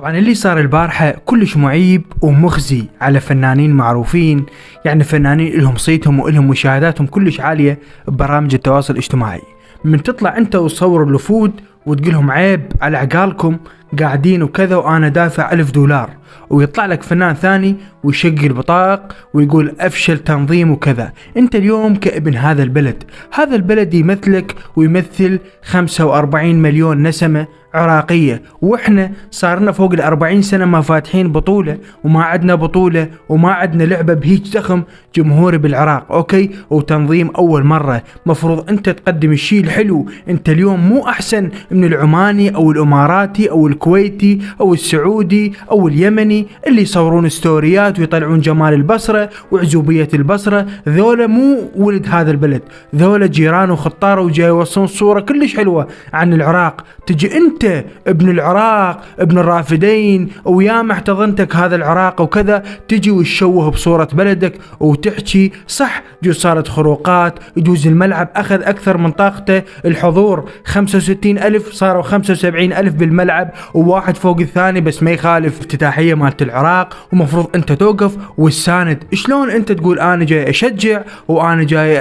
طبعا اللي صار البارحة كلش معيب ومخزي على فنانين معروفين، يعني فنانين لهم صيتهم ولهم مشاهداتهم كلش عالية ببرامج التواصل الاجتماعي. من تطلع انت وتصور الوفود وتقولهم عيب على عقالكم قاعدين وكذا وانا دافع $1000، ويطلع لك فنان ثاني ويشقي البطاق ويقول افشل تنظيم وكذا. انت اليوم كابن هذا البلد، هذا البلد يمثلك ويمثل 45 مليون نسمة عراقية، واحنا صارنا فوق 40 سنة ما فاتحين بطولة وما عندنا بطولة وما عندنا لعبة بهيج زخم جمهوري بالعراق. اوكي، وتنظيم اول مرة. مفروض انت تقدم الشيء الحلو. انت اليوم مو احسن من العماني او الاماراتي او الكويتي او السعودي او اليمني اللي يصورون ستوريات ويطلعون جمال البصرة وعزوبية البصرة. ذولا مو ولد هذا البلد، ذولا جيران وخطارة وجاي يوصلون صورة كلش حلوة عن العراق. تجي انت ابن العراق ابن الرافدين ويا احتضنتك هذا العراق وكذا، تجي وتشوه بصورة بلدك وتحكي صح جوز صارت خروقات، يجوز الملعب اخذ اكثر من طاقته، الحضور 65,000 صاروا 75,000 بالملعب وواحد فوق الثاني، بس ما يخالف افتتاحية مالت العراق ومفروض انت توقف والساند. شلون انت تقول انا جاي اشجع وانا جاي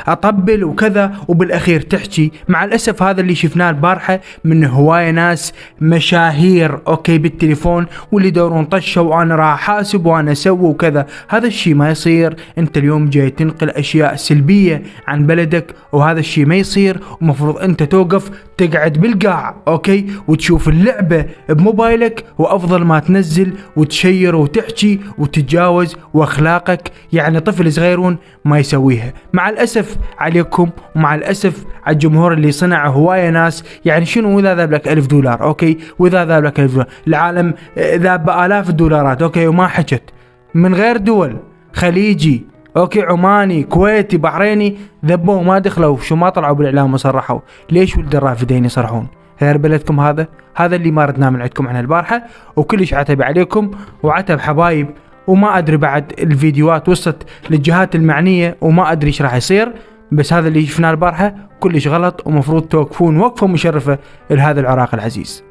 اطبل وكذا وبالاخير تحكي؟ مع الاسف هذا اللي شفناه البارحة من هواية ناس مشاهير اوكي بالتليفون واللي يدورون طشة وانا راح احاسب وانا اسوي وكذا. هذا الشيء ما يصير. انت اليوم جاي تنقل اشياء سلبية عن بلدك وهذا الشيء ما يصير. ومفروض انت توقف تقعد بالقاع اوكي وتشوف اللعبة بموبايلك، وافضل ما تنزل وتشير وتحكي وتتجاوز واخلاقك يعني طفل صغيرون ما يسويها. مع الاسف عليكم ومع الاسف على الجمهور اللي صنع هواية ناس. يعني شنو اذا ذاب لك $1000 اوكي، واذا ذاب لك $1000 العالم ذاب بآلاف الدولارات اوكي وما حكت من غير دول خليجي اوكي عماني كويتي بحريني ذبوا ما دخلوا شو ما طلعوا بالاعلام وصرحوا. ليش ولد الرافدين يصرحون؟ غير بلدكم هذا اللي ما ردنا من عندكم عن البارحة. وكلش عتب عليكم وعتب حبايب، وما ادري بعد الفيديوهات وصلت للجهات المعنية وما ادري ايش راح يصير، بس هذا اللي شفناه البارحة كلش غلط ومفروض توقفون وقفة مشرفة لهذا العراق العزيز.